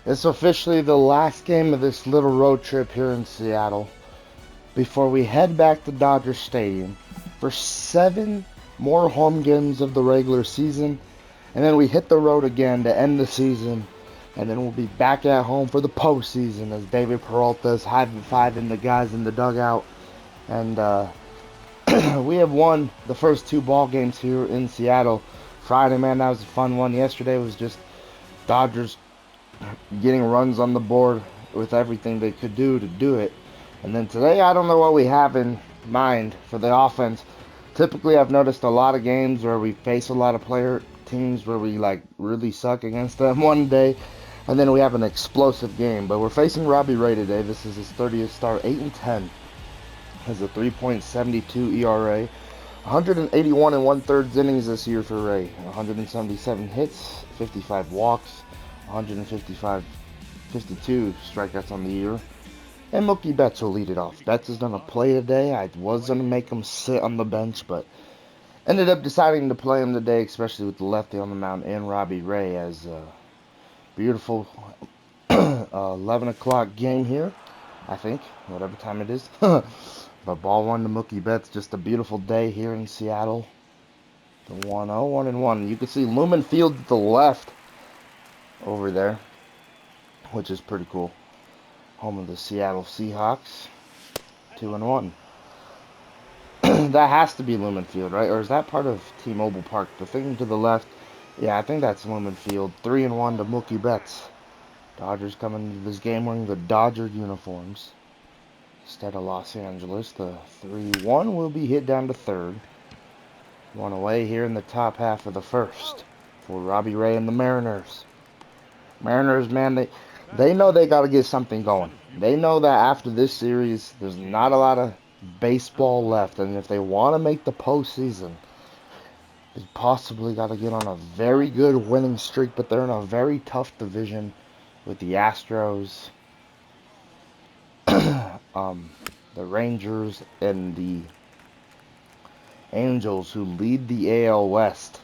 It's officially the last game of this little road trip here in Seattle before we head back to Dodger Stadium for 7 more home games of the regular season, and then we hit the road again to end the season, and then we'll be back at home for the postseason as David Peralta's high-fiving the guys in the dugout. And we have won the first 2 ball games here in Seattle. Friday, man, that was a fun one. Yesterday was just Dodgers getting runs on the board with everything they could do to do it. And then today, I don't know what we have in mind for the offense. Typically, I've noticed a lot of games where we face a lot of player teams where we like really suck against them one day, and then we have an explosive game. But we're facing Robbie Ray today. This is his 30th start, 8-10. Has a 3.72 ERA. 181 and 1/3 innings this year for Ray. 177 hits, 55 walks, 52 strikeouts on the year. And Mookie Betts will lead it off. Betts is going to play today. I was going to make him sit on the bench, but ended up deciding to play him today, especially with the lefty on the mound and Robbie Ray as a beautiful 11 o'clock game here, I think, whatever time it is. But ball one to Mookie Betts. Just a beautiful day here in Seattle. The 1-0, 1-1. You can see Lumen Field to the left over there, which is pretty cool. Home of the Seattle Seahawks. 2-1. That has to be Lumen Field, right? Or is that part of T-Mobile Park? The thing to the left. Yeah, I think that's Lumen Field. 3-1 to Mookie Betts. Dodgers coming into this game wearing the Dodger uniforms instead of Los Angeles. The 3-1 will be hit down to third. One away here in the top half of the first for Robbie Ray and the Mariners. Mariners, man, they know they got to get something going. They know that after this series, there's not a lot of baseball left, and if they want to make the postseason, they possibly got to get on a very good winning streak. But they're in a very tough division with the Astros, the Rangers, and the Angels, who lead the AL West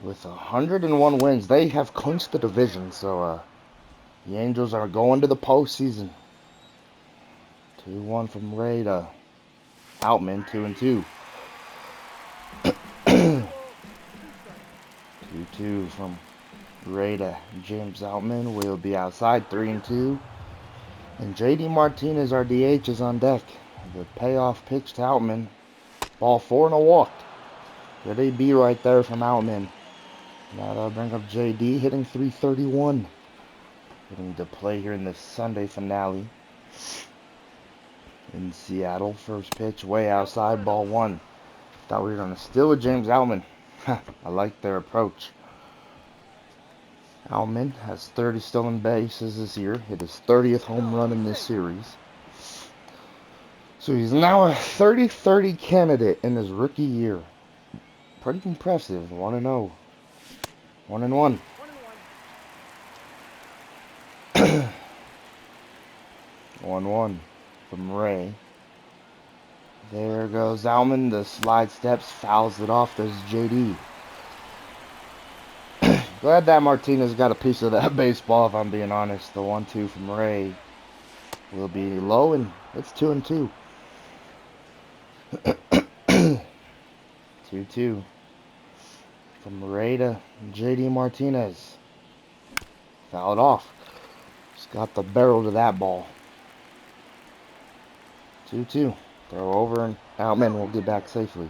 with 101 wins. They have clinched the division, so the Angels are going to the postseason. 2-1 from Ray to Outman, 2-2. 2-2 from Ray to James Outman. Will be outside, 3-2. And JD Martinez, our DH, is on deck. The payoff pitch to Outman. Ball 4 and a walk. Good AB right there from Outman. Now that'll bring up JD, hitting .331. Getting to play here in the Sunday finale in Seattle. First pitch way outside, ball 1. Thought we were going to steal with James Outman. I like their approach. Outman has 30 stolen bases this year. Hit his 30th home run in this series. So he's now a 30-30 candidate in his rookie year. Pretty impressive. 1-0. 1-1. 1-1 from Ray. There goes Outman. The slide steps, fouls it off. There's JD. Glad that Martinez got a piece of that baseball, if I'm being honest. The 1-2 from Ray will be low, and it's 2-2. 2-2 from Ray to JD Martinez. Fouled off. Just got the barrel to that ball. 2-2. Throw over, and Outman will get back safely.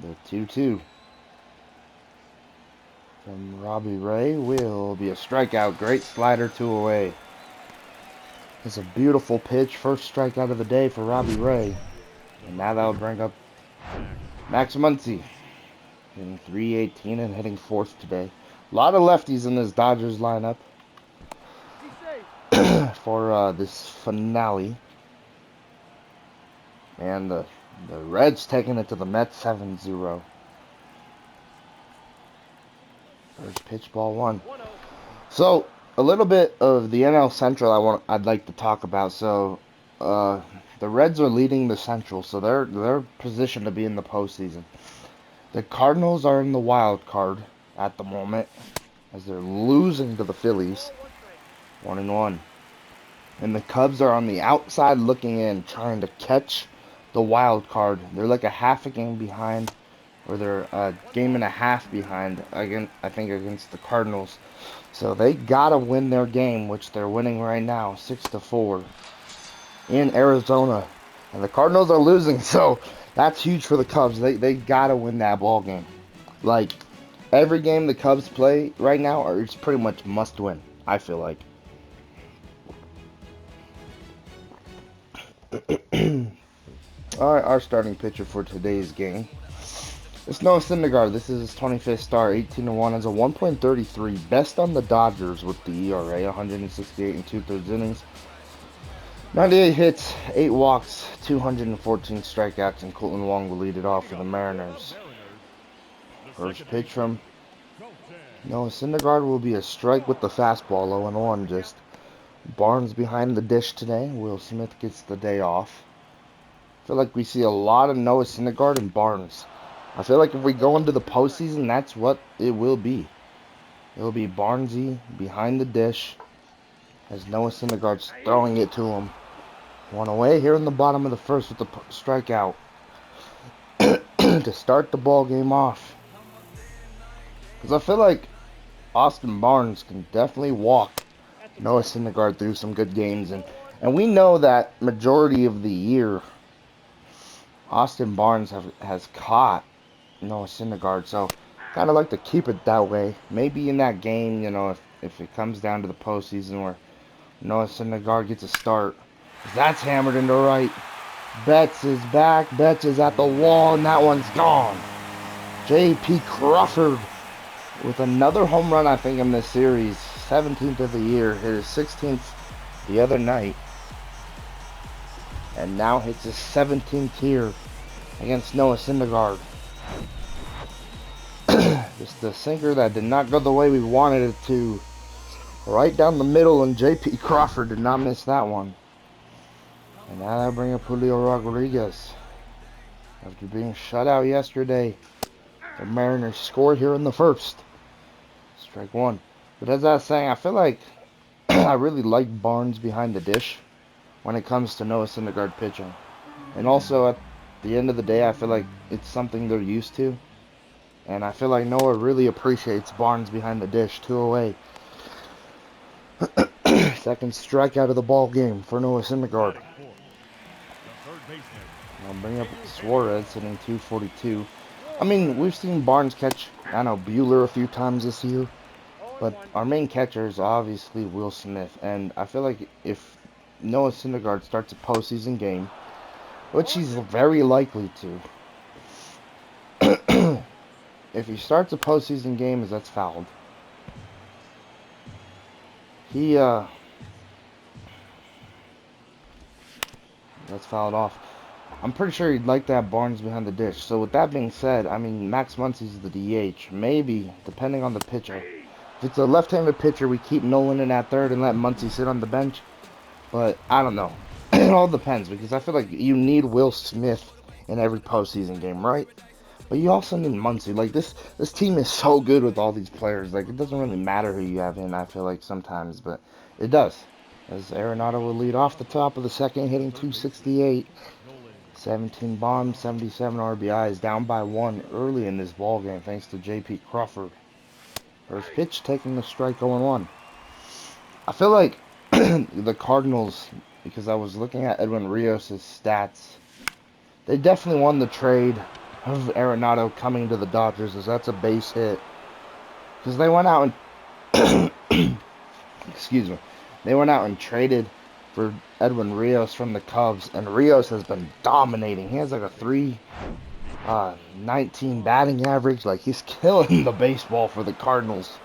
The 2-2 from Robbie Ray will be a strikeout. Great slider, 2 away. It's a beautiful pitch. First strikeout of the day for Robbie Ray. And now that'll bring up Max Muncy. Hitting .318 and hitting 4th today. A lot of lefties in this Dodgers lineup for this finale. And the Reds taking it to the Mets 7-0. First pitch, ball 1. So a little bit of the NL Central I'd like to talk about. So the Reds are leading the Central, so they're positioned to be in the postseason. The Cardinals are in the wild card at the moment as they're losing to the Phillies 1-1. And the Cubs are on the outside looking in, trying to catch the wild card. They're like a half a game behind, or they're a game and a half behind, again, I think, against the Cardinals. So they gotta win their game, which they're winning right now, 6-4 in Arizona. And the Cardinals are losing, so that's huge for the Cubs. They gotta win that ball game. Like, every game the Cubs play right now it's pretty much must win, I feel like. Alright, our starting pitcher for today's game. It's Noah Syndergaard. This is his 25th start, 18-1, as a 1.33, best on the Dodgers with the ERA, 168 and 2/3 innings, 98 hits, 8 walks, 214 strikeouts, and Colton Wong will lead it off for the Mariners. First pitch from Noah Syndergaard will be a strike with the fastball, 0-1. Just Barnes behind the dish today. Will Smith gets the day off. I feel like we see a lot of Noah Syndergaard and Barnes. I feel like if we go into the postseason, that's what it will be. It will be Barnesy behind the dish as Noah Syndergaard's throwing it to him. One away here in the bottom of the first with the strikeout to start the ball game off. Because I feel like Austin Barnes can definitely walk Noah Syndergaard through some good games. And we know that majority of the year, Austin Barnes has caught Noah Syndergaard. So kind of like to keep it that way. Maybe in that game, if it comes down to the postseason where Noah Syndergaard gets a start. That's hammered into right. Betts is back. Betts is at the wall, and that one's gone. J.P. Crawford with another home run, I think, in this series. 17th of the year. Hit his 16th the other night. And now hits his 17th here against Noah Syndergaard. Just the sinker that did not go the way we wanted it to. Right down the middle, and J.P. Crawford did not miss that one. And now I bring up Julio Rodriguez. After being shut out yesterday, the Mariners scored here in the first. Strike one. But as I was saying, I feel like I really like Barnes behind the dish when it comes to Noah Syndergaard pitching. And also, at the end of the day, I feel like it's something they're used to. And I feel like Noah really appreciates Barnes behind the dish, 2 away. Second strikeout of the ball game for Noah Syndergaard. I'll bring up Suarez hitting 242. I mean, we've seen Barnes catch, Buehler a few times this year. But our main catcher is obviously Will Smith. And I feel like if Noah Syndergaard starts a postseason game, which he's very likely to, if he starts a postseason game as that's fouled, that's fouled off. I'm pretty sure he'd like to have Barnes behind the dish. So with that being said, I mean, Max Muncy's the DH. Maybe, depending on the pitcher. If it's a left-handed pitcher, we keep Nolan in at third and let Muncy sit on the bench. But I don't know. It all depends, because I feel like you need Will Smith in every postseason game, right? But you also need Muncy. Like, this team is so good with all these players. Like, it doesn't really matter who you have in, I feel like, sometimes. But it does. As Arenado will lead off the top of the second, hitting 268. 17 bombs, 77 RBIs, down by 1 early in this ball game, thanks to J.P. Crawford. First pitch, taking the strike, 0-1. I feel like the Cardinals, because I was looking at Edwin Rios' stats, they definitely won the trade of Arenado coming to the Dodgers, as that's a base hit. Because they went out and excuse me, they went out and traded for Edwin Rios from the Cubs, and Rios has been dominating. He has like a 3.19 batting average. Like, he's killing the baseball for the Cardinals.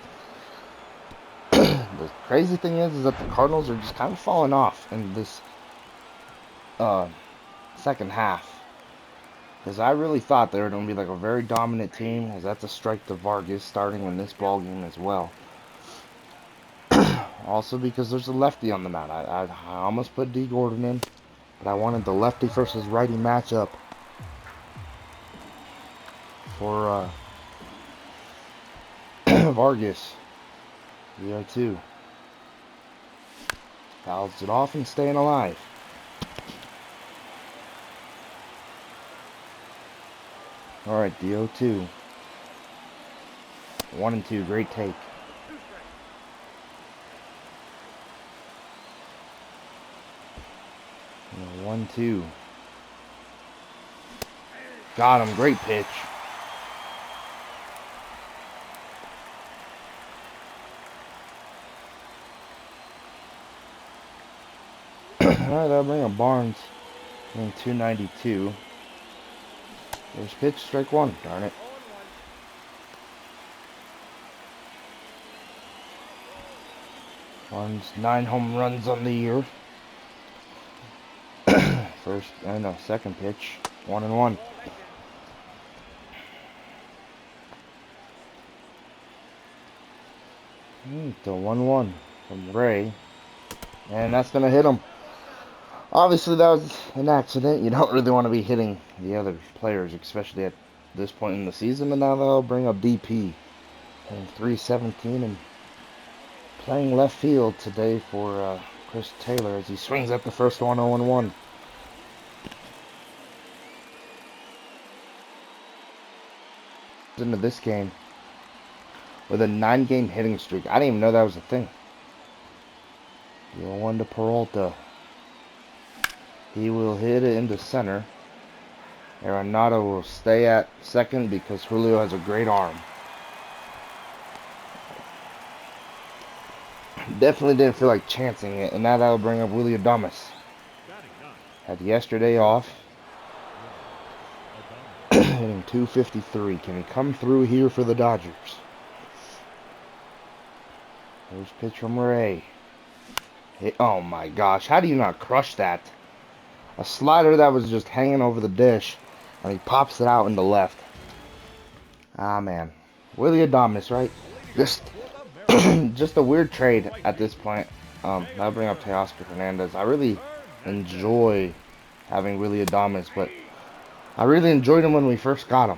The crazy thing is that the Cardinals are just kind of falling off in this second half. Because I really thought they were going to be like a very dominant team, as that's a strike to Vargas starting in this ball game as well. Also because there's a lefty on the mound. I almost put D. Gordon in, but I wanted the lefty versus righty matchup. for Vargas. 3-2. Fouls it off and staying alive. Alright, the 0-2. 1-2, great take. And a 1-2. Got him, great pitch. Alright, that'll bring up Barnes in 292. There's pitch, strike one, darn it. Barnes, 9 home runs on the year. Second pitch, 1-1. The 1-1 from Ray. And that's going to hit him. Obviously, that was an accident. You don't really want to be hitting the other players, especially at this point in the season. And now they'll bring up DP. And 317 and playing left field today for Chris Taylor as he swings at the first one, 0-1. Into this game with a 9-game hitting streak. I didn't even know that was a thing. 0-1 to Peralta. He will hit it into center. Arenado will stay at second because Julio has a great arm. Definitely didn't feel like chancing it, and now that'll bring up Willie Adames. Had yesterday off. Hitting 253. Can he come through here for the Dodgers? There's pitch from Ray. Oh my gosh, how do you not crush that? A slider that was just hanging over the dish, and he pops it out in the left. Ah man, Willie Adames, right? Just a weird trade at this point. That'll bring up Teoscar Hernandez. I really enjoy having Willie Adames, but I really enjoyed him when we first got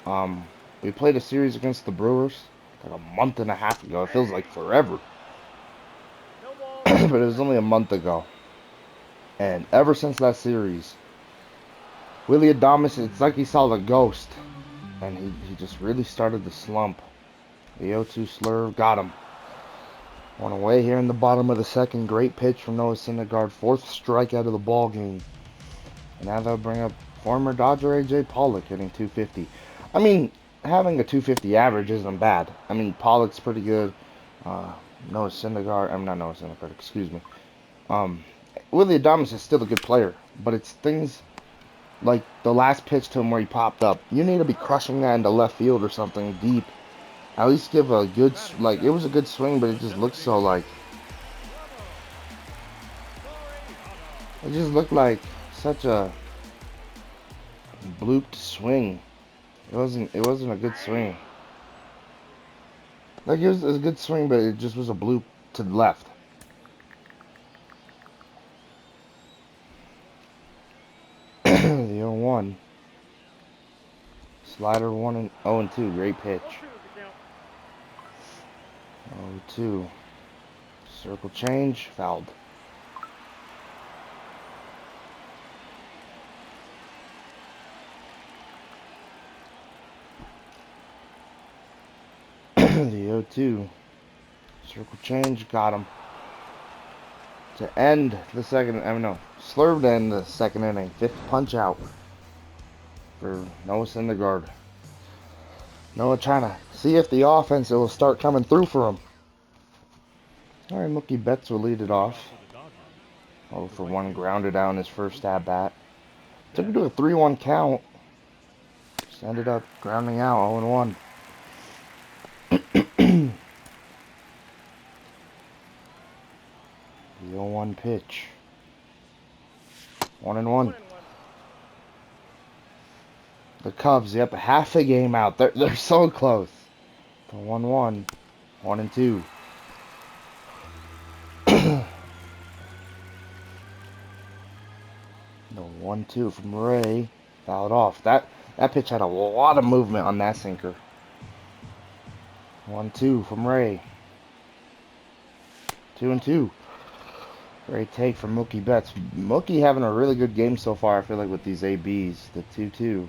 him. We played a series against the Brewers like a month and a half ago. It feels like forever. But it was only a month ago. And ever since that series, Willie Adames, it's like he saw the ghost. And he just really started to slump. The 0-2 slurve, got him. One away here in the bottom of the second. Great pitch from Noah Syndergaard. 4th strikeout of the ball game. And now they'll bring up former Dodger A.J. Pollock hitting 250. I mean, having a 250 average isn't bad. I mean, Pollock's pretty good. Noah Syndergaard, I'm not Noah Syndergaard, excuse me. Willie Adames is still a good player, but it's things like the last pitch to him where he popped up. You need to be crushing that into left field or something deep. At least give a good, like, it was a good swing, but it just looked so like, it just looked like such a blooped swing. It wasn't a good swing. Like, it was a good swing, but it just was a bloop to the left. The 0-1. Slider 0-2. Great pitch. 0-2. Circle change. Fouled. The 0-2. Circle change. Got him. To end the second, slurve to end the second inning. 5th punch out for Noah Syndergaard. Noah trying to see if the offense will start coming through for him. Alright, Mookie Betts will lead it off. 0-for-1, grounded out in his first at-bat. Took him to a 3-1 count. Just ended up grounding out 0-1. The 0-1 pitch. 1-1. The Cubs, yep, half a game out. They're so close. The 1-1. 1-2. The 1-2 from Ray. Fouled off. That That pitch had a lot of movement on that sinker. 1-2 from Ray. 2-2. Great take from Mookie Betts. Mookie having a really good game so far, I feel like, with these ABs. The 2-2.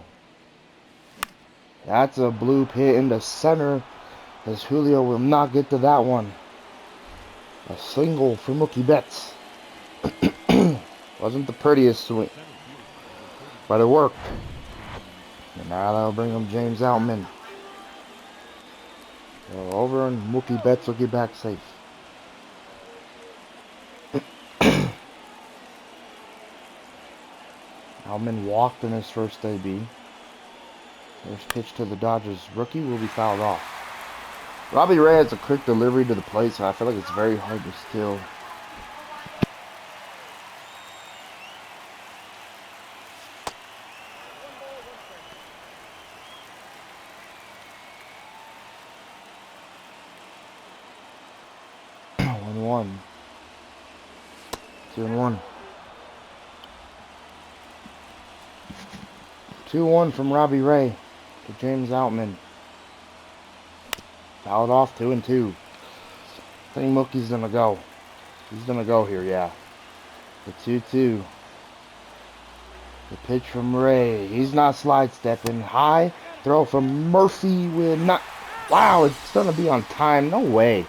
That's a bloop hit into center, as Julio will not get to that one. A single for Mookie Betts. Wasn't the prettiest swing, but it worked. And now that'll bring him James Outman. Go over, and Mookie Betts will get back safe. Outman walked in his first AB. First pitch to the Dodgers rookie will be fouled off. Robbie Ray has a quick delivery to the plate, so I feel like it's very hard to steal. One. 2-1. 2-1 from Robbie Ray to James Outman. Fouled off, 2-2. I think Mookie's gonna go. He's gonna go here, yeah. The 2-2. The pitch from Ray. He's not slide stepping. High throw from Murphy with not. Wow, it's gonna be on time. No way.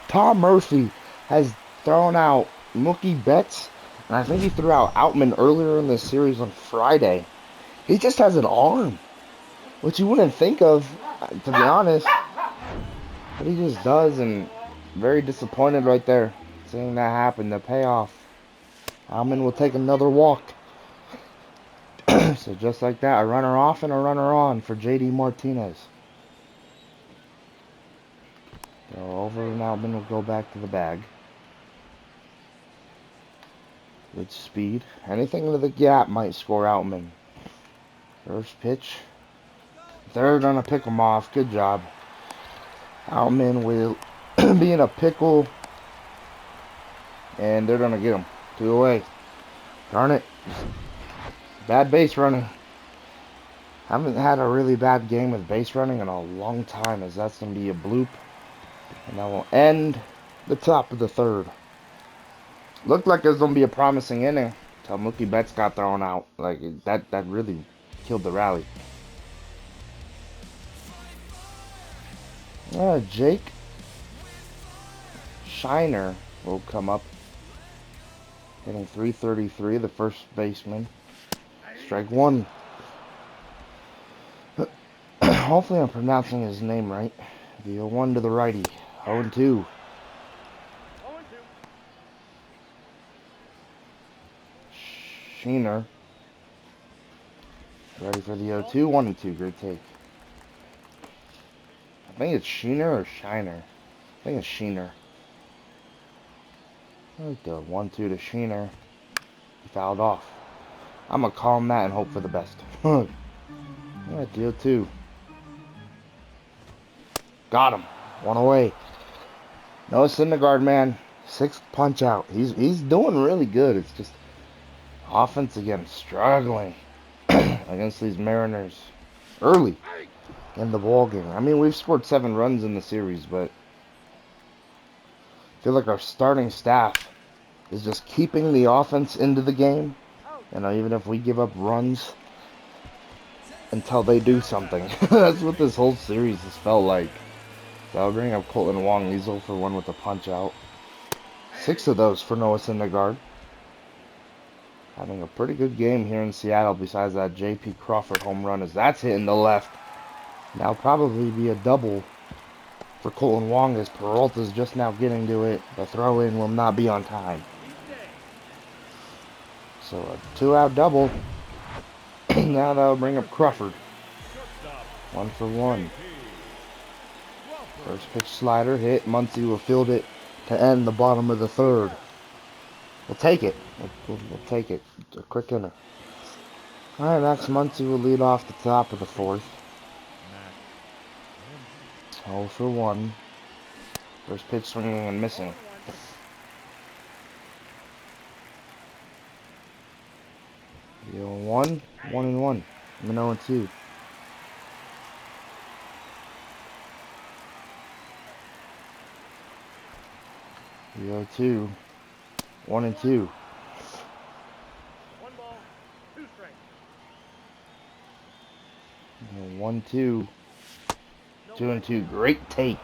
Tom Murphy has thrown out Mookie Betts, and I think he threw out Outman earlier in the series on Friday. He just has an arm, which you wouldn't think of, to be honest. But he just does, and very disappointed right there, seeing that happen, the payoff. Outman will take another walk. So just like that, a runner off and a runner on for J.D. Martinez. Go over, and Outman will go back to the bag. Good speed. Anything into the gap might score Outman. First pitch. They're going to pick him off. Good job. Outman will be in a pickle. And they're going to get him. 2 away. Darn it. Bad base running. Haven't had a really bad game with base running in a long time, as that's going to be a bloop. And that will end the top of the third. Looked like it was going to be a promising inning until Mookie Betts got thrown out. Like, that really killed the rally. Jake Shiner will come up. Hitting .333, the first baseman. Strike one. Hopefully I'm pronouncing his name right. The 0-1 to the righty. 0-2. Sheener. Ready for the 0-2. 1-2. Great take. I think it's Sheener or Shiner. I think it's Sheener. Like the 1-2 to Sheener. He fouled off. I'm going to call him that and hope for the best. Yeah, deal 2. Got him. 1 away. Noah Syndergaard, man. 6th punch out. He's doing really good. It's just offense again struggling against these Mariners early in the ball game. I mean, we've scored 7 runs in the series, but I feel like our starting staff is just keeping the offense into the game. You know, even if we give up runs until they do something. That's what this whole series has felt like. So I'll bring up Colton Wong. He's 0 for 1 with a punch out. 6 of those for Noah Syndergaard. Having a pretty good game here in Seattle besides that J.P. Crawford home run, as that's hitting the left. That'll probably be a double for Colton Wong, as Peralta's just now getting to it. The throw-in will not be on time. So a 2-out double. Now that'll bring up Crawford. 1 for 1. First pitch slider hit. Muncy will field it to end the bottom of the third. We'll take it. We'll take it. It's a quick inner. Alright, Max Muncy will lead off the top of the 4th. 0 for 1. First pitch swinging and missing. The 0-1. 1-1. 0-2. 0-2. 1-2. 1-2. 2-2. Great take.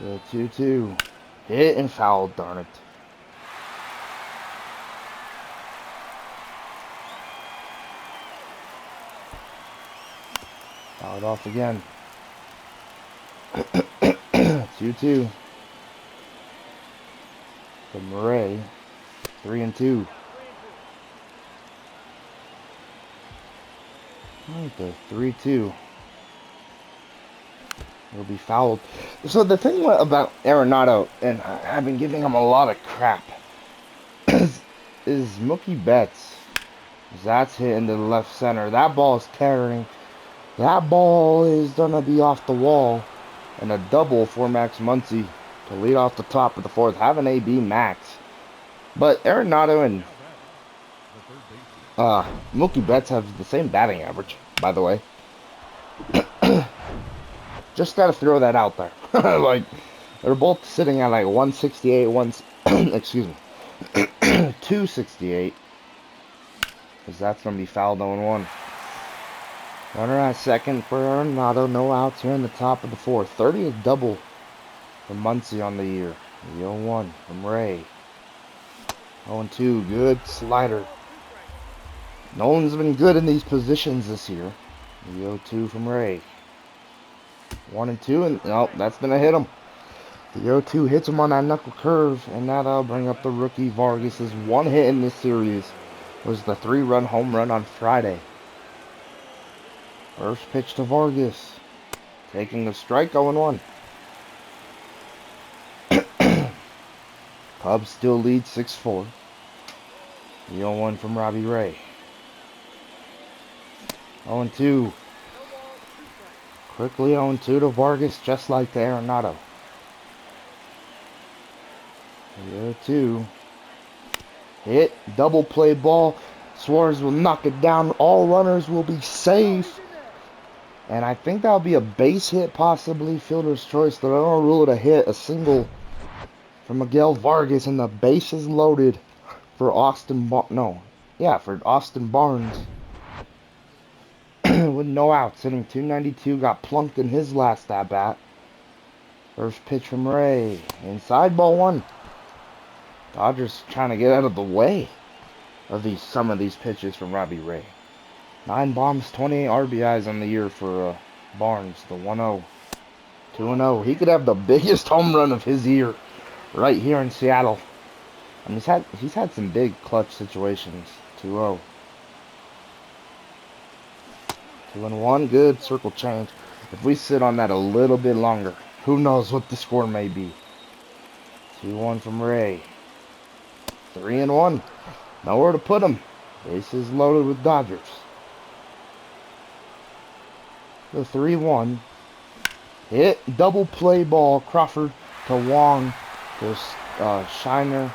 2-2. Hit and foul, darn it. Fouled off again. 2-2. To Murray. 3-2. Alright, the 3-2. It'll be fouled. So the thing about Arenado, and I've been giving him a lot of crap, is Mookie Betts. That's hitting to the left center. That ball is tearing. That ball is gonna be off the wall. And a double for Max Muncy to lead off the top of the fourth. Have an AB max. But Arenado and Mookie Betts have the same batting average, by the way. Just gotta throw that out there. Like, they're both sitting at like 168, excuse me, 268. Because that's gonna be fouled 0-1. Runner at second for Arenado. No outs here in the top of the fourth. 30th double for Muncy on the year. The 0-1 from Ray. 0-2. Good slider. Nolan's been good in these positions this year. The 0-2 from Ray. 1-2, and nope, that's gonna hit him. The 0-2 hits him on that knuckle curve, and that'll bring up the rookie Vargas's one hit in this series. Was the 3-run home run on Friday. First pitch to Vargas. Taking a strike, 0-1. Cubs still lead 6-4. The 0-1 from Robbie Ray. 0-2. Quickly 0-2 to Vargas, just like the Arenado. 0-2. Hit. Double play ball. Suarez will knock it down. All runners will be safe. And I think that'll be a base hit, possibly fielder's choice. They're going to rule it a hit, a single from Miguel Vargas, and the base is loaded for Austin Barnes. With no outs, hitting 292, got plunked in his last at bat. First pitch from Ray. Inside, ball 1. Dodgers trying to get out of the way of some of these pitches from Robbie Ray. 9 bombs, 28 RBIs on the year for Barnes, the 1-0. 2-0. He could have the biggest home run of his year right here in Seattle. I mean, he's had some big clutch situations. 2-0. 2-1. Good circle change. If we sit on that a little bit longer, who knows what the score may be. 2-1 from Ray. 3-1. Nowhere to put him. Bases loaded with Dodgers. The 3-1. Hit. Double play ball. Crawford to Wong. To Shiner.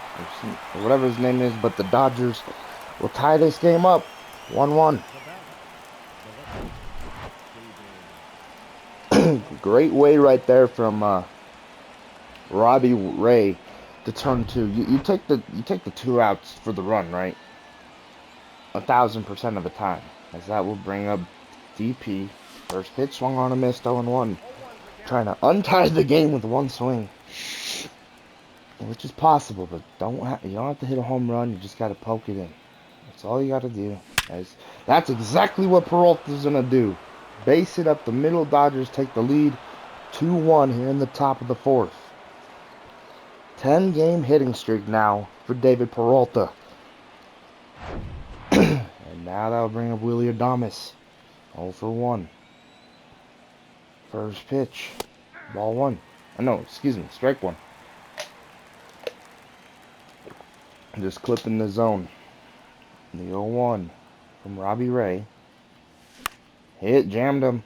Or whatever his name is. But the Dodgers will tie this game up. 1-1. Great way right there from Robbie Ray to turn 2. You take the 2 outs for the run, right? 1,000% of the time, as that will bring up DP. First pitch swung on a miss, 0-1. Trying to untie the game with one swing, which is possible, but you don't have to hit a home run. You just got to poke it in. That's all you got to do. That's exactly what Peralta's gonna do. Base it up the middle. Dodgers take the lead 2-1 here in the top of the fourth. 10-game hitting streak now for David Peralta. And now that'll bring up Willie Adames. 0-1. First pitch. Ball 1. Strike 1. Just clipping the zone. The 0-1 from Robbie Ray. Hit, jammed him,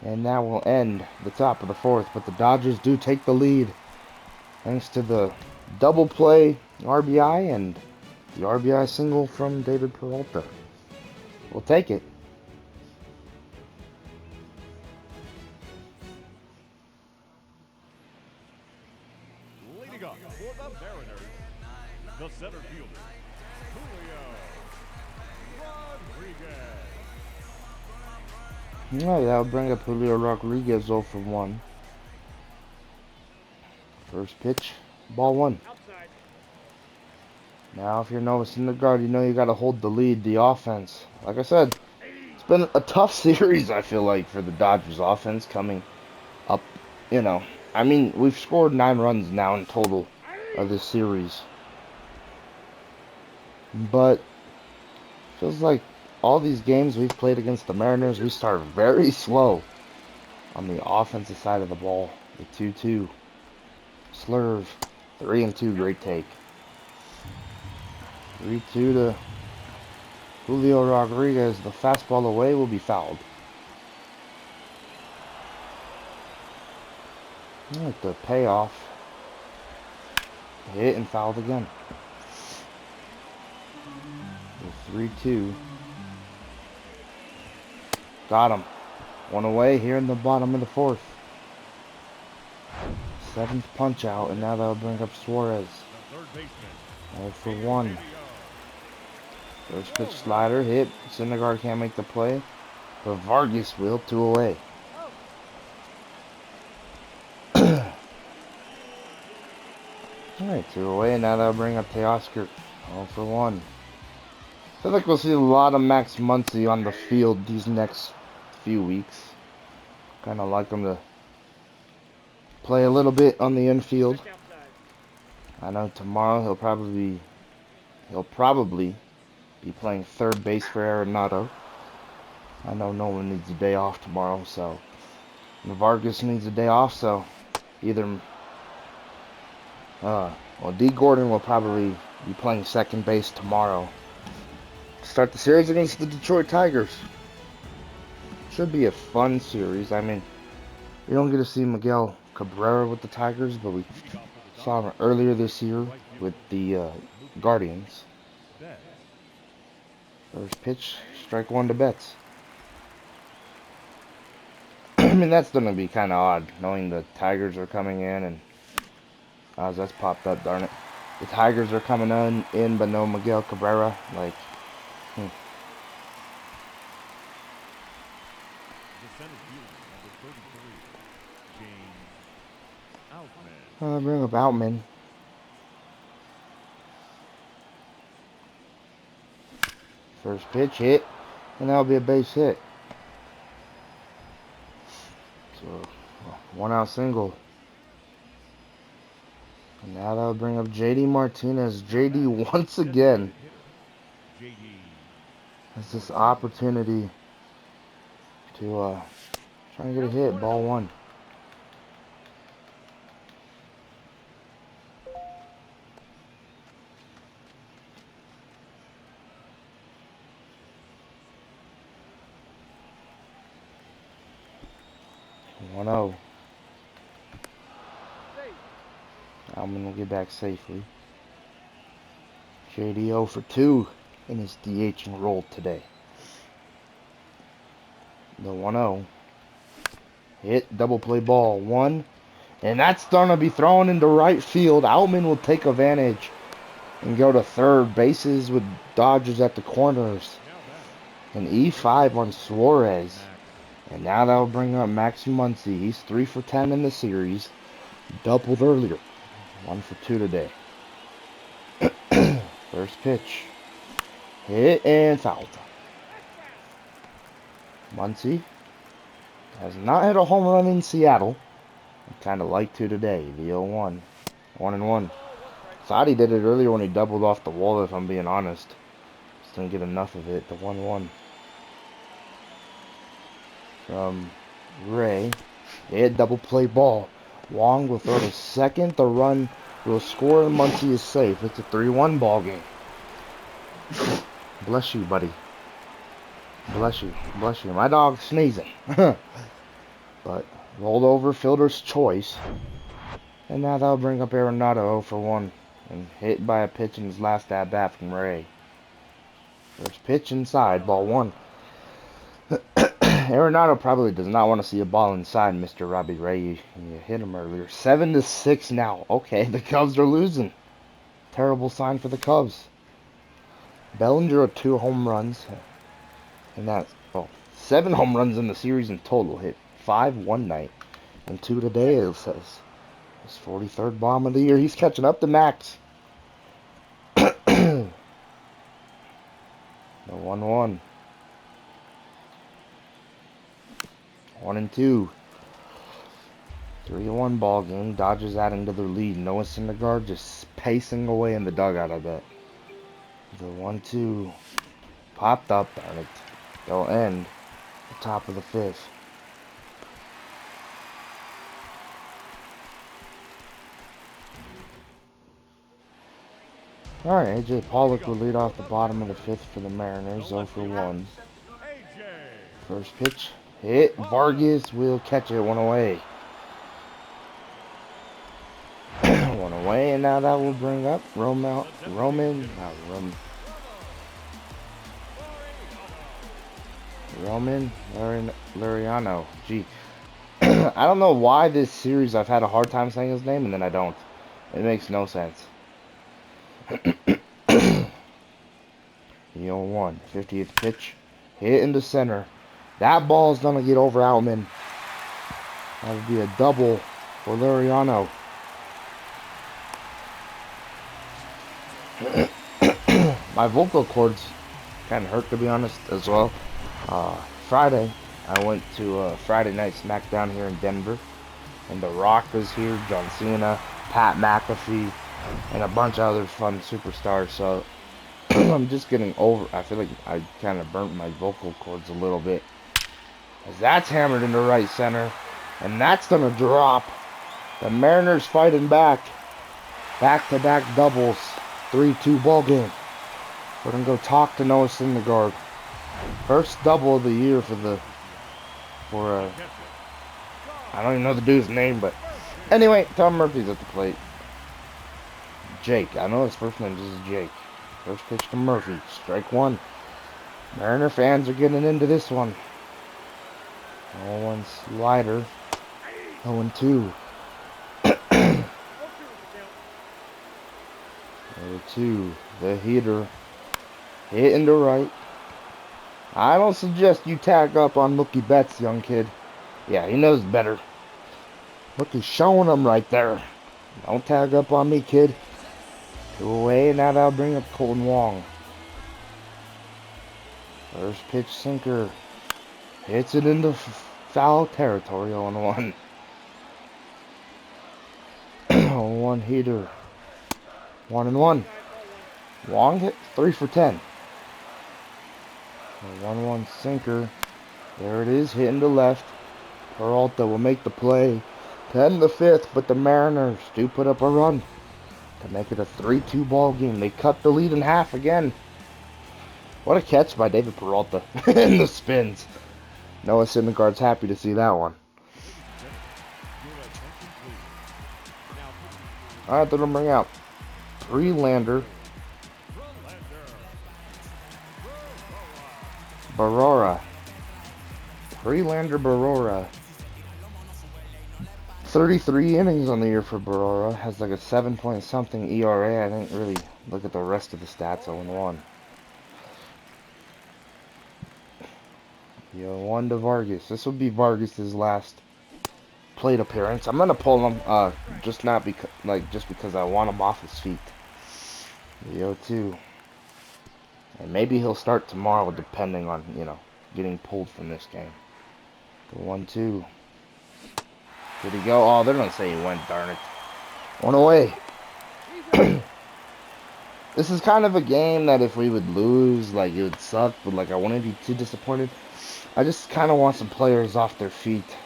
and that will end the top of the fourth. But the Dodgers do take the lead thanks to the double play RBI and the RBI single from David Peralta. We'll take it. Alright, that'll bring up Julio Rodriguez 0 for 1. First pitch, ball 1. Now, if you're noticing the guard, you know you got to hold the lead, the offense. Like I said, it's been a tough series, I feel like, for the Dodgers offense coming up. You know, I mean, we've scored 9 runs now in total of this series. But feels like all these games we've played against the Mariners, we start very slow on the offensive side of the ball. The 2-2. Slurve. 3-2, great take. 3-2 to Julio Rodriguez. The fastball away will be fouled. I like the payoff. Hit and fouled again. The 3-2. Got him. One away here in the bottom of the 4th. 7th punch out, and now that'll bring up Suarez. 0 for 1. First pitch slider hit. Syndergaard can't make the play, but Vargas will. 2 away. Alright, 2 away, and now that'll bring up Teoscar. 0 for 1. I feel like we'll see a lot of Max Muncy on the field these next few weeks. Kind of like him to play a little bit on the infield. I know tomorrow he'll probably be playing third base for Arenado. I know no one needs a day off tomorrow, so Vargas needs a day off, so either D. Gordon will probably be playing second base tomorrow. Start the series against the Detroit Tigers. Should be a fun series. I mean, we don't get to see Miguel Cabrera with the Tigers, but we saw him earlier this year with the Guardians. First pitch, strike 1 to Betts. I mean, that's going to be kind of odd, knowing the Tigers are coming in, and that's popped up, darn it. The Tigers are coming in, but no Miguel Cabrera. Like, bring up Outman. First pitch hit, and that'll be a base hit. So, 1 out single. And now that'll bring up JD Martinez. JD once again has this opportunity to try and get a hit. Ball 1. One-oh. Alman will get back safely. JD 0 for 2 in his DHing role today. The 1-0. Hit, double play ball 1. And that's going to be thrown into right field. Outman will take advantage and go to third. Bases with Dodgers at the corners. An E5 on Suarez. And now that'll bring up Max Muncy. He's 3 for 10 in the series. Doubled earlier. 1 for 2 today. First pitch. Hit and fouled. Muncy has not hit a home run in Seattle. I kind of like to today. The 0-1. 1-1. Thought he did it earlier when he doubled off the wall, if I'm being honest. Just didn't get enough of it. The 1-1. From Ray. Hit double play ball. Wong will throw to second. The run will score and Muncy is safe. It's a 3-1 ball game. Bless you, buddy. Bless you. Bless you. My dog's sneezing. But rolled over, fielder's choice. And now that'll bring up Arenado 0 for 1. And hit by a pitch in his last at-bat from Ray. First pitch inside, ball 1. Arenado probably does not want to see a ball inside, Mr. Robbie Ray. You hit him earlier. 7-6 now. Okay, the Cubs are losing. Terrible sign for the Cubs. Bellinger with 2 home runs. And that's, 7 home runs in the series in total. Hit 5 one night and 2 today, it says. His 43rd bomb of the year. He's catching up to Max. The 1-1. 1-2. 3-1 ball game. Dodgers adding to their lead. Noah Syndergaard just pacing away in the dugout, I bet. The 1-2 popped up, and they'll end the top of the 5th. Alright, AJ Pollock will lead off the bottom of the 5th for the Mariners, 0 for 1. First pitch, hit. Vargas will catch it, 1 away. 1 away, and now that will bring up Roman Lariano. Gee, I don't know why this series I've had a hard time saying his name, and then I don't. It makes no sense. 0-1, 50th pitch, hit into center. That ball's gonna get over Outman. That would be a double for Lariano. My vocal cords kind of hurt, to be honest, as well. Friday, I went to Friday Night SmackDown here in Denver, and The Rock was here, John Cena, Pat McAfee, and a bunch of other fun superstars. So I'm just getting over. I feel like I kind of burnt my vocal cords a little bit, as that's hammered into right center, and that's gonna drop. The Mariners fighting back, back-to-back doubles, 3-2 ball game. We're gonna go talk to Noah Syndergaard. First double of the year for I don't even know the dude's name, but anyway, Tom Murphy's at the plate. Jake, I know his first name is Jake. First pitch to Murphy, strike 1. Mariner fans are getting into this one. 0-1 slider, 0-2. 0-2, the heater, hit into right. I don't suggest you tag up on Mookie Betts, young kid. Yeah, he knows better. Look, he's showing him right there. Don't tag up on me, kid. 2 away, now that'll bring up Colton Wong. First pitch sinker. Hits it into foul territory, 0-1. 0-1 heater. 1-1. Wong hit 3 for 10. 1-1 sinker. There it is, hitting to left. Peralta will make the play to end the 5th, but the Mariners do put up a run to make it a 3-2 ball game. They cut the lead in half again. What a catch by David Peralta in the spins. Noah Syndergaard's happy to see that one. Alright, they're gonna bring out Freelander, Barora. Freelander Barora. 33 innings on the year for Barora. Has like a 7-point-something ERA. I didn't really look at the rest of the stats. 0-1. 1 to Vargas. This will be Vargas's last plate appearance. I'm gonna pull him, just because I want him off his feet. 0-2. And maybe he'll start tomorrow, depending on, getting pulled from this game. The 1-2. Did he go? Oh, they're gonna say he went, darn it. 1 away. This is kind of a game that if we would lose, it would suck, but I wouldn't be too disappointed. I just kind of want some players off their feet.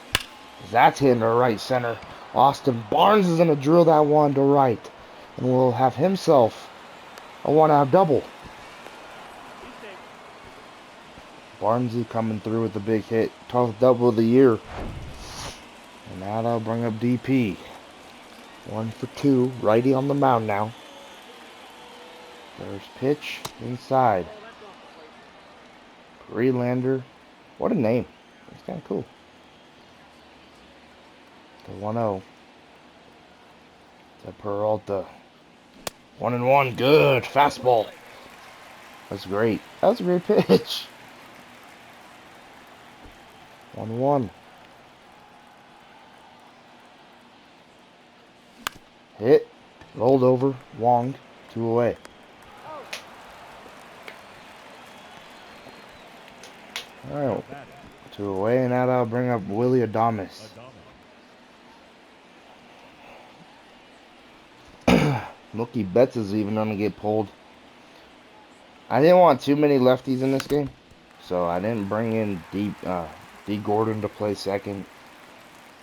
That's hitting to right center. Austin Barnes is gonna drill that one to right, and will have himself a 1-out double. Barnesy coming through with a big hit. 12th double of the year. And now that'll bring up DP. 1 for 2. Righty on the mound now. First pitch inside. Freelander. What a name. It's kind of cool. The 1-0. To Peralta. 1-1. Good. Fastball. That's great. That was a great pitch. 1-1. Hit. Rolled over. Wong. 2 away. Alright. 2 away, and now that'll bring up Willie Adames. Mookie Betts is even going to get pulled. I didn't want too many lefties in this game, so I didn't bring in D. Gordon to play second.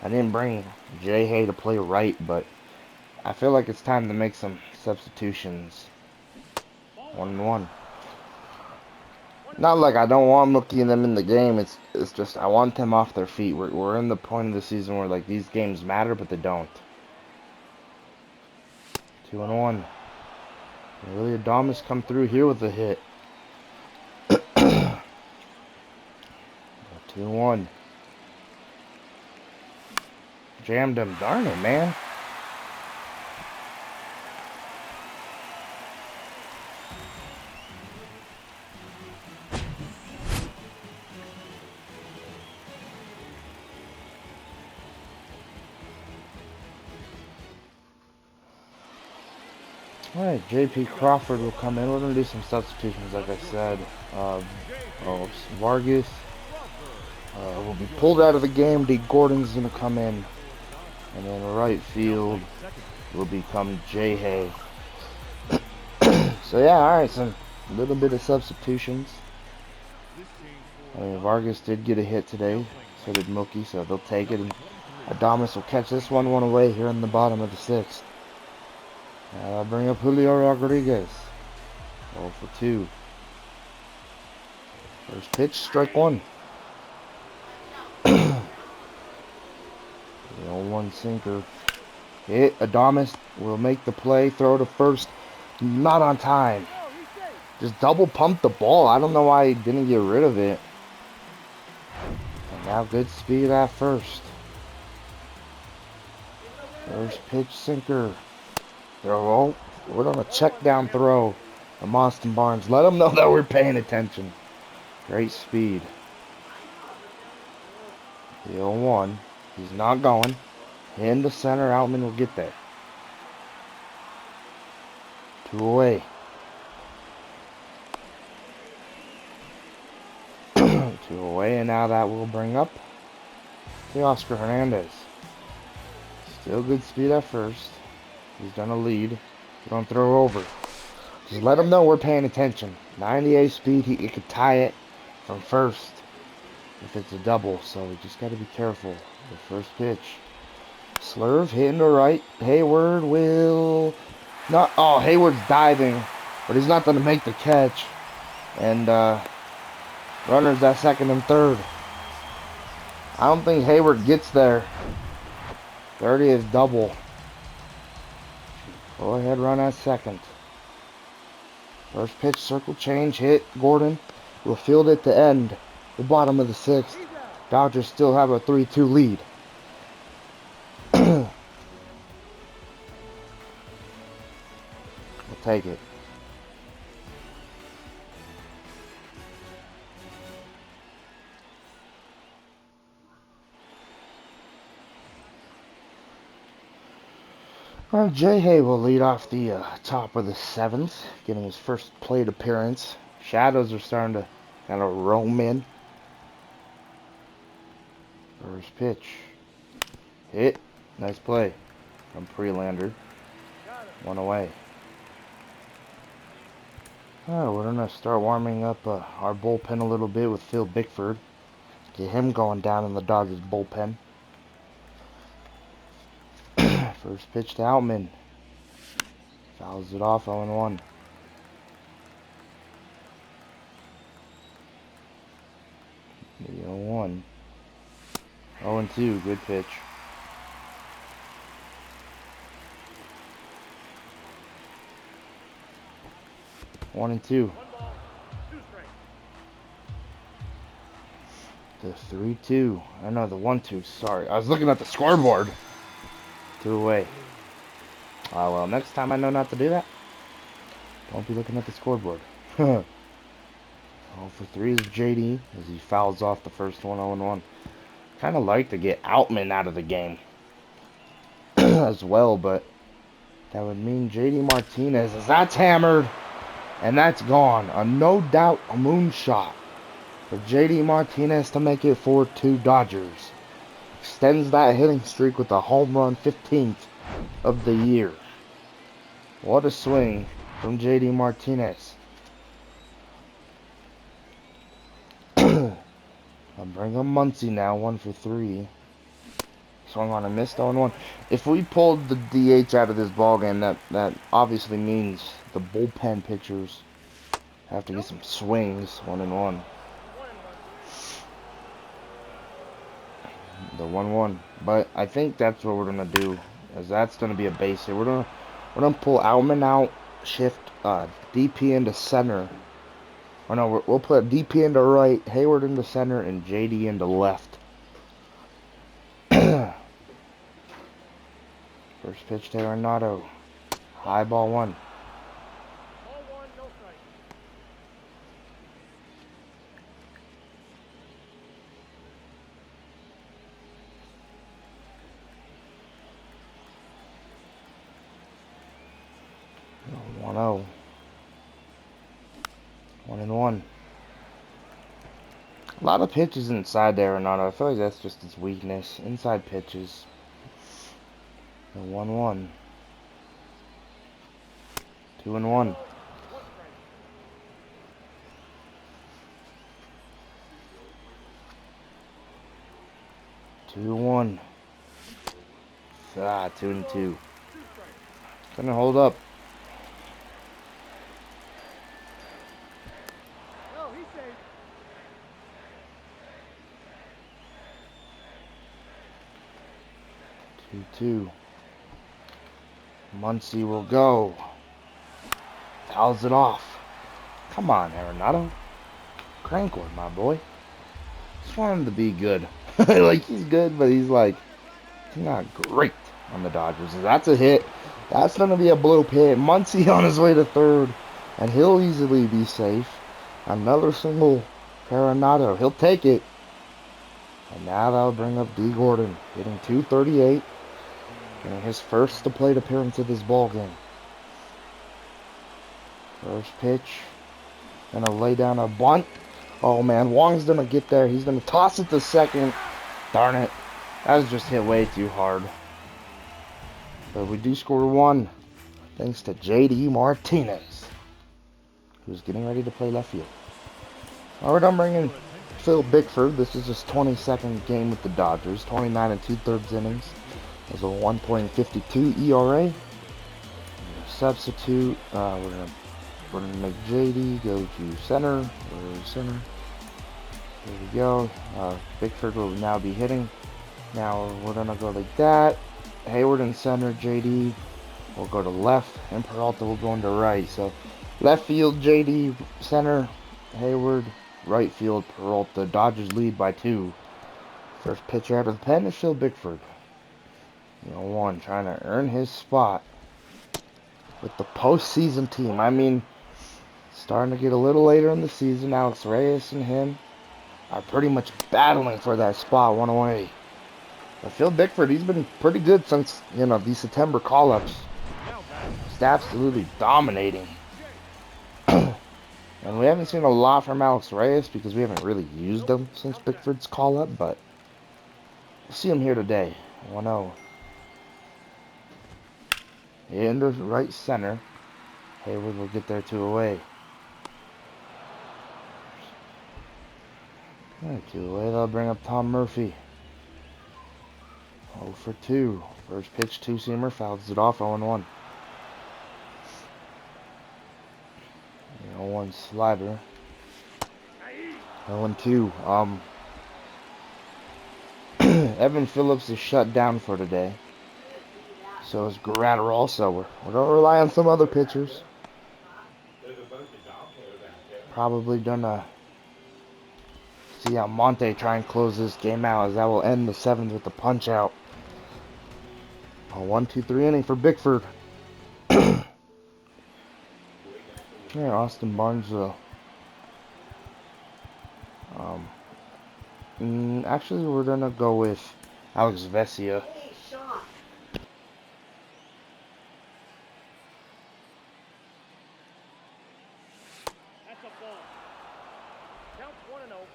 I didn't bring J. Hay to play right, but I feel like it's time to make some substitutions. 1-1. Not like I don't want Mookie and them in the game. It's just I want them off their feet. We're in the point of the season where like these games matter, but they don't. 2-1. Really, Adames come through here with a hit. 2-1. Jammed him. Darn it, man. Alright, J.P. Crawford will come in. We're going to do some substitutions, like I said. Vargas will be pulled out of the game. D. Gordon's going to come in. And then right field will become J. Hay. So, yeah, alright, some little bit of substitutions. I mean, Vargas did get a hit today. So did Mookie, so they'll take it. And Adames will catch this one away here in the bottom of the 6th. I'll bring up Julio Rodriguez. 0-for-2. First pitch, strike 1. The 0-1 sinker. Hit. Adames will make the play. Throw to first. Not on time. Just double pumped the ball. I don't know why he didn't get rid of it. And now good speed at first. First pitch, sinker. Throw. We're on a check down throw from Austin Barnes. Let them know that we're paying attention. Great speed. The 0-1. He's not going. In the center. Outman will get there. 2 away. 2 away, and now that will bring up the Oscar Hernandez. Still good speed at first. He's gonna lead. We don't throw over. Just let him know we're paying attention. 98 speed. He could tie it from first if it's a double. So we just got to be careful. The first pitch. Slurve hitting to right. Hayward will not. Oh, Hayward's diving, but he's not gonna make the catch. And runners at second and third. I don't think Hayward gets there. 30 is double. Go ahead, run at second. First pitch, circle change, hit. Gordon will field it to end the bottom of the 6th. Dodgers still have a 3-2 lead. We'll take it. Well, J. Hay will lead off the top of the 7th, getting his first plate appearance. Shadows are starting to kind of roam in. First pitch. Hit. Nice play from Prelander. 1 away. Oh, we're going to start warming up our bullpen a little bit with Phil Bickford. Get him going down in the Dodgers bullpen. First pitch to Outman. Fouls it off, 0-1. The 0-1. 0-2, good pitch. One and two. The 3-2. I know the 1-2. Sorry, I was looking at the scoreboard. 2 away. Oh well, next time I know not to do that. Don't be looking at the scoreboard. 0-for-3 is JD as he fouls off the first one. 0-1. Kind of like to get Outman out of the game as well, but that would mean JD Martinez, as that's hammered, and that's gone. A no doubt a moonshot for JD Martinez to make it 4-2 Dodgers. Extends that hitting streak with a home run, 15th of the year. What a swing from JD Martinez. I'll bring up Muncy now, 1 for 3. Swung on a missed on 1. If we pulled the DH out of this ballgame, that obviously means the bullpen pitchers have to get some swings, 1-1. The 1-1. But I think that's what we're gonna do, as that's gonna be a base hit. We're gonna pull Outman out, shift DP into center. Oh no, we'll put DP into right, Hayward into center, and JD into left. First pitch to Renato. High ball 1. Oh, 1-0. 1-1. A lot of pitches inside there, Renato. I feel like that's just his weakness. Inside pitches. The 1-1. 2-1. 2-1. 2-2. Gonna hold up. Two. Muncy will go. Fouls it off. Come on, Arenado. Crank one, my boy. Just want him to be good. Like, he's good, but he's not great on the Dodgers. That's a hit. That's going to be a bloop hit. Muncy on his way to third, and he'll easily be safe. Another single Arenado. He'll take it. And now that'll bring up D. Gordon, hitting .238. Getting his first plate appearance of this ball game. First pitch. Gonna lay down a bunt. Oh man, Wong's gonna get there. He's gonna toss it to second. Darn it. That was just hit way too hard. But we do score 1. Thanks to JD Martinez, who's getting ready to play left field. Alright, I'm bringing Phil Bickford. This is his 22nd game with the Dodgers. 29 2/3 innings. There's a 1.52 ERA. Substitute. We're gonna make JD go to center. Where's center? There we go. Bickford will now be hitting. Now we're gonna go like that. Hayward in center. JD will go to left, and Peralta will go into right. So left field JD, center Hayward, right field Peralta. Dodgers lead by 2. First pitcher out of the pen is Phil Bickford. 1, trying to earn his spot with the postseason team. I mean, starting to get a little later in the season. Alex Reyes and him are pretty much battling for that spot, 1 away. But Phil Bickford, he's been pretty good since, these September call-ups. He's absolutely dominating. And we haven't seen a lot from Alex Reyes because we haven't really used him since Bickford's call-up, but we'll see him here today. 1-0. Into right center. Hayward will get there 2 away. 2 away, they'll bring up Tom Murphy. 0 for 2. First pitch, 2-seamer, fouls it off, 0-1. 0-1 slider. 0-2. Evan Phillips is shut down for today. So is Gratterall, so we're going to rely on some other pitchers. Probably gonna see Almonte try and close this game out, as that will end the 7th with the punch out. A 1-2-3 inning for Bickford. Yeah, Austin Barnes Actually, we're gonna go with Alex Vesia. That's a ball. Count 1-0.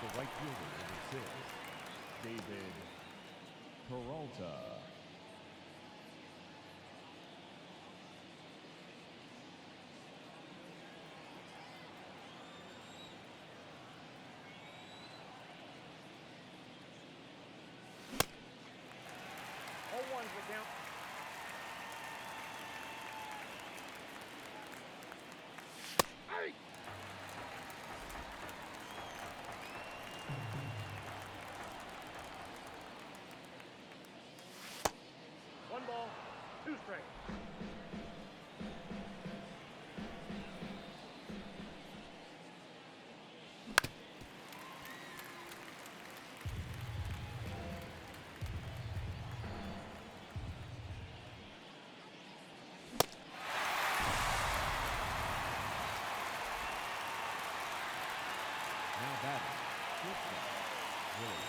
The right fielder, number 6, David Peralta. All one's the count. Hey! One ball, two strikes. Now batting, shortstop, Willie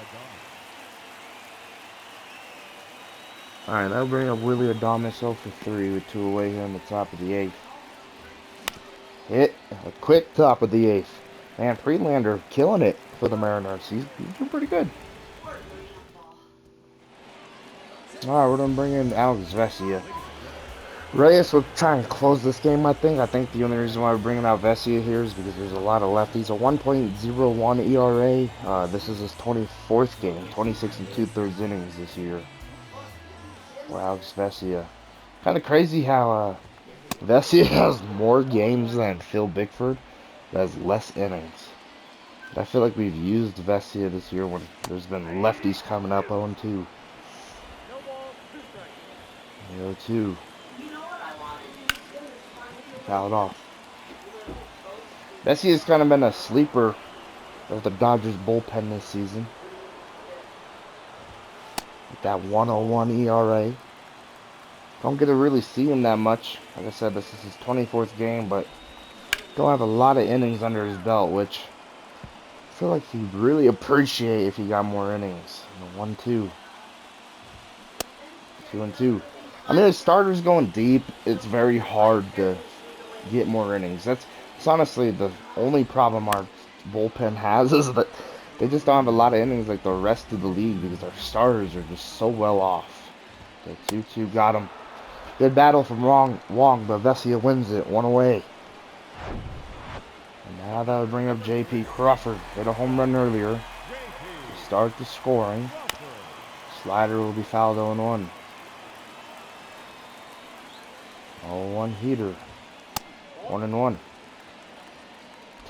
Adames. Alright, that'll bring up Willie Adames 0 for 3 with 2 away here in the top of the 8th. Hit a quick top of the 8th. Man, Freelander killing it for the Mariners. He's doing pretty good. Alright, we're going to bring in Alex Vesia. Reyes will try and close this game, I think. I think the only reason why we're bringing out Vesia here is because there's a lot of lefties. A 1.01 ERA. This is his 24th game. 26 and 2/3 innings this year. For Alex Vesia. Kind of crazy how Vesia has more games than Phil Bickford, but has less innings. But I feel like we've used Vesia this year when there's been lefties coming up 0-2. No ball, two strikes. 0-2. Fouled off. Vesia's kind of been a sleeper of the Dodgers bullpen this season. With that 1.01 ERA. Don't get to really see him that much. Like I said, this is his 24th game, but don't have a lot of innings under his belt, which I feel like he'd really appreciate if he got more innings. 1-2. 2-2. I mean, his starter's going deep. It's very hard to get more innings. That's honestly the only problem our bullpen has is that they just don't have a lot of innings like the rest of the league because our starters are just so well off. Okay, 2-2 got him. Good battle from Wong, but Vesia wins it. 1 away. And now that would bring up J.P. Crawford. Hit a home run earlier to start the scoring. Slider will be fouled 0-1. 0-1 heater. 1-1.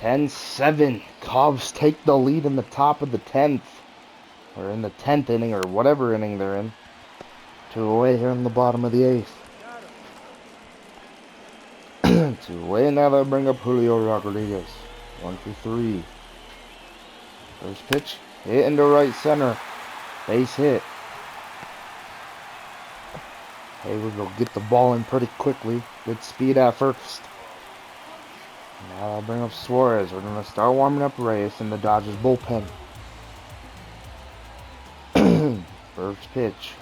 10-7. Cubs take the lead in the top of the 10th. Or in the 10th inning, or whatever inning they're in. 2 away here in the bottom of the 8th. 2 away, now they'll bring up Julio Rodriguez. 1 for 3. First pitch, hit into right center. Base hit. Hayward will get the ball in pretty quickly. Good speed at first. Now I'll bring up Suarez. We're going to start warming up Reyes in the Dodgers bullpen. First pitch.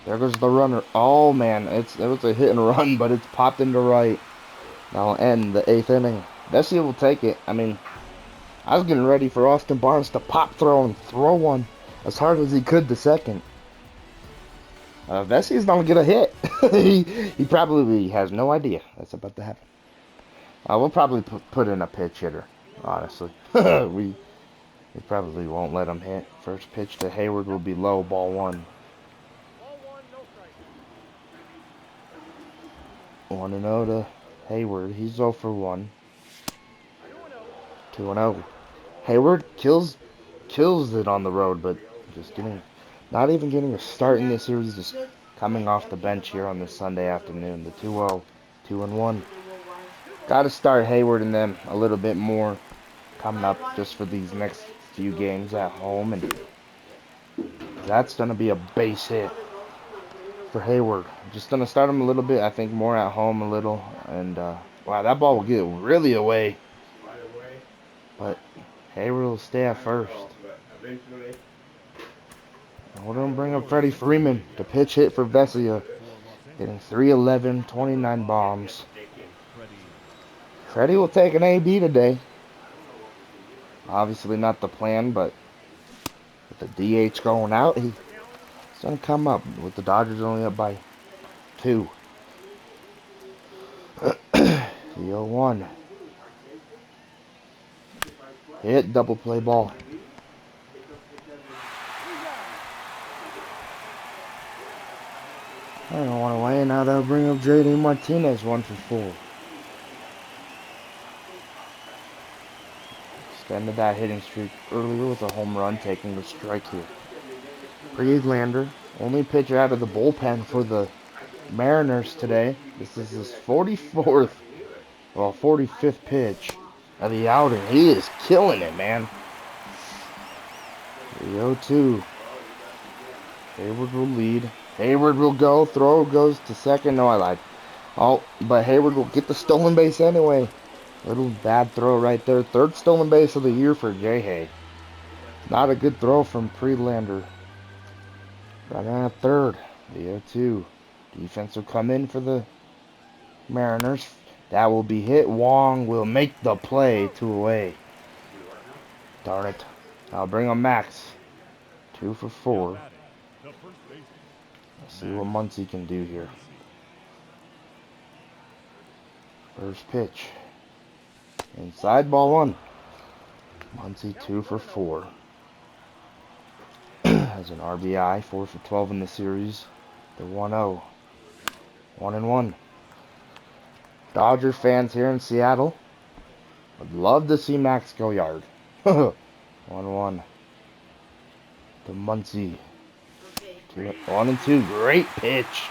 There goes the runner. Oh man, it was a hit and run, but it's popped into right. That'll end the 8th inning. Vesia will take it. I mean, I was getting ready for Austin Barnes to pop throw and throw one as hard as he could to second. Vesia's gonna get a hit. he probably has no idea that's about to happen. We'll probably put in a pitch hitter, honestly. we probably won't let him hit. First pitch to Hayward will be low, ball 1. Ball 1, no strike. 1-0 to Hayward. He's 0 for 1. 2-0. Hayward kills it on the road, but just not even getting a start in this series. Just coming off the bench here on this Sunday afternoon. The 2-0, 2-1. Got to start Hayward and them a little bit more coming up just for these next few games at home, and that's going to be a base hit for Hayward. Just going to start him a little bit, I think more at home a little, and wow, that ball will get really away, but Hayward will stay at first. We're going to bring up Freddie Freeman, the pitch hit for Vesia, hitting 311, 29 bombs. Freddie will take an AB today. Obviously not the plan, but with the DH going out, he's going to come up with the Dodgers only up by 2. The 0-1. Hit, double play ball. I don't want to weigh. Now they'll bring up J.D. Martinez, 1 for 4. Extended that hitting streak earlier with a home run, taking the strike here. Friedlander, only pitcher out of the bullpen for the Mariners today. This is his 44th, well, 45th pitch of the outing. He is killing it, man. The 0-2. Hayward will lead. Hayward will go. Throw goes to second. No, I lied. Oh, but Hayward will get the stolen base anyway. Little bad throw right there. 3rd stolen base of the year for J-Hay. Not a good throw from Friedlander. Right at 3rd. The 0-2. Defense will come in for the Mariners. That will be hit. Wong will make the play. 2 away. Darn it. I'll bring on Max. 2 for 4. Let's see what Muncy can do here. First pitch. Inside, ball 1. Muncy 2 for 4. Has an RBI, 4 for 12 in the series. The 1-0. 1-1. Dodger fans here in Seattle would love to see Max go yard. 1-1. The Muncy. 1-2. Great pitch.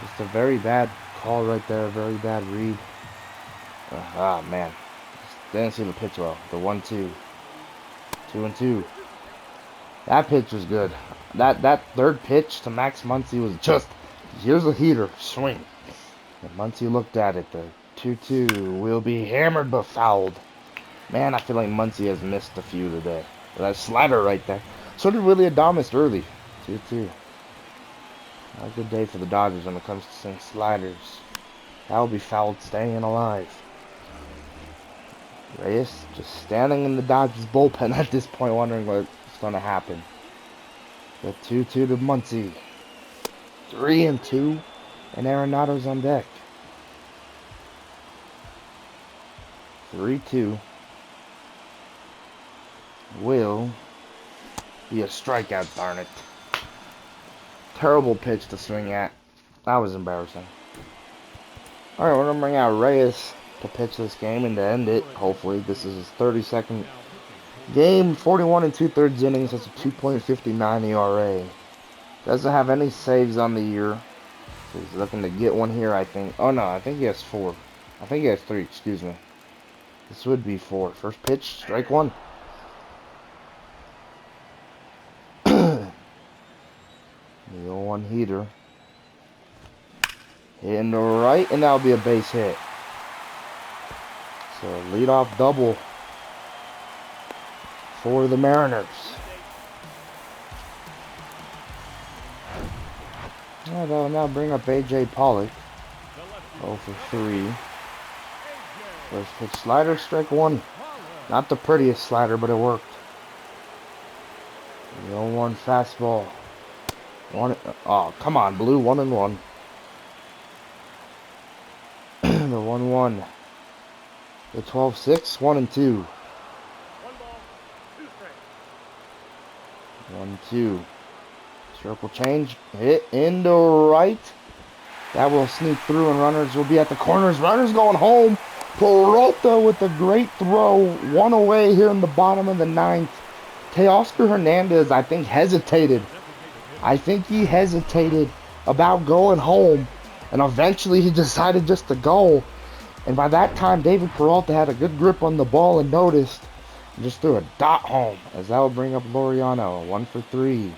Just a very bad call right there. A very bad read. Man. Didn't see the pitch well. The 1-2. 2-2. That pitch was good. That 3rd pitch to Max Muncy was just, here's a heater. Swing. And Muncy looked at it. The 2-2 will be hammered but fouled. Man, I feel like Muncy has missed a few today. That slider right there. So did Willie Adames early. 2-2. Not a good day for the Dodgers when it comes to seeing sliders. That will be fouled, staying alive. Reyes just standing in the Dodgers bullpen at this point, wondering what's going to happen. The 2-2 to Muncy. 3-2. And Arenado's on deck. 3-2. Will be a strikeout, darn it. Terrible pitch to swing at. That was embarrassing. Alright, we're going to bring out Reyes to pitch this game and to end it. Hopefully, this is his 32nd game. 41 2/3 innings. That's a 2.59 ERA. Doesn't have any saves on the year. So he's looking to get one here, I think. Oh, no, I think he has 4. I think he has 3, excuse me. This would be 4. First pitch, strike 1. The 0-1 heater. Hitting the right, and that'll be a base hit. So, leadoff double for the Mariners. Alright, I'll now bring up A.J. Pollock. 0 for 3. First pitch slider, strike 1. Not the prettiest slider, but it worked. The 0-1 fastball. Oh, come on, Blue. 1-1. The 1-1. The 12-6. 1-2. 1-2. Circle change. Hit into right. That will sneak through, and runners will be at the corners. Runners going home. Peralta with a great throw. 1 away here in the bottom of the 9th. Teoscar Hernandez, I think, hesitated. I think he hesitated about going home, and eventually he decided just to go. And by that time, David Peralta had a good grip on the ball and noticed. Just threw a dot home, as that will bring up Laureano. 1 for 3.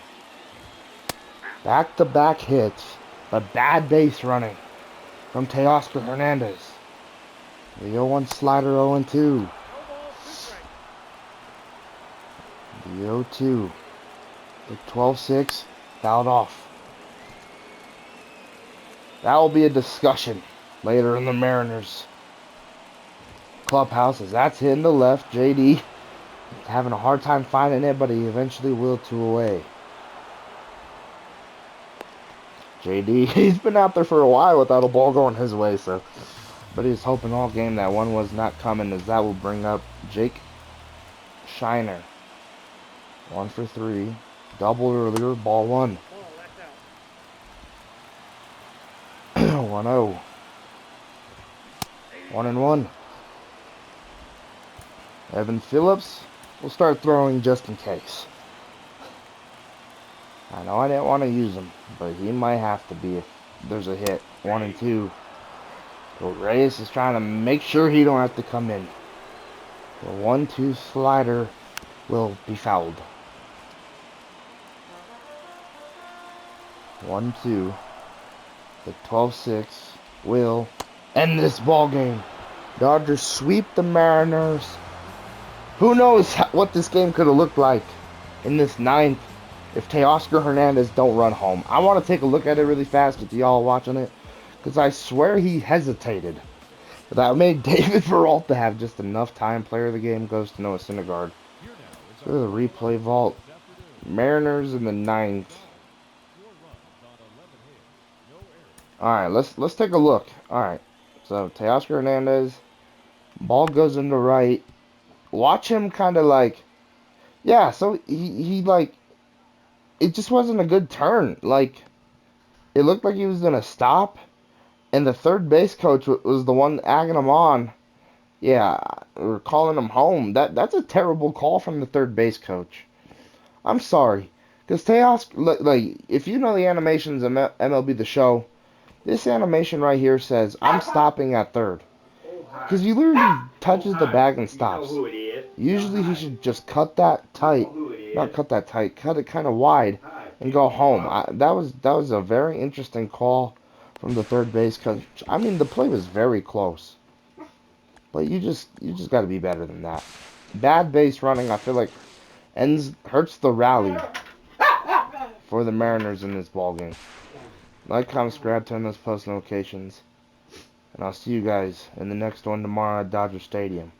Back-to-back hits, but bad base running from Teoscar Hernandez. The 0-1 slider, 0-2. No ball, 2 strikes. The 0-2. The 12-6 fouled off. That will be a discussion later in the Mariners clubhouse, as that's hitting the left. JD having a hard time finding it, but he eventually willed 2 away. JD, he's been out there for a while without a ball going his way, so. But he's hoping all game that one was not coming, as that will bring up Jake Shiner. 1 for 3. Double earlier, ball 1. Ball, that's out. 1-0. 1-1. Evan Phillips will start throwing just in case. I know I didn't want to use him, but he might have to be if there's a hit. 1-2. So Reyes is trying to make sure he don't have to come in. The 1-2 slider will be fouled. 1-2. The 12-6 will end this ball game. Dodgers sweep the Mariners. Who knows what this game could have looked like in this 9th if Teoscar Hernandez don't run home. I want to take a look at it really fast with y'all watching it, because I swear he hesitated. But that made David Peralta have just enough time. Player of the game goes to Noah Syndergaard. Go to the replay vault. Mariners in the 9th. Alright, let's take a look. Alright. So Teoscar Hernandez. Ball goes into right. Watch him kind of like, yeah, so he like, it just wasn't a good turn. Like, it looked like he was going to stop, and the third base coach was the one egging him on. Yeah, or calling him home. That's a terrible call from the third base coach. I'm sorry. Because Teoscar, like, if you know the animations of MLB The Show, this animation right here says, I'm stopping at third. Because he literally touches the bag and stops. Usually he should just cut that tight. Not cut that tight. Cut it kind of wide and go home. That was a very interesting call from the third base coach. I mean, the play was very close. But you just got to be better than that. Bad base running, I feel like, hurts the rally for the Mariners in this ballgame. Like, comment, subscribe, turn those post notifications. And I'll see you guys in the next one tomorrow at Dodger Stadium.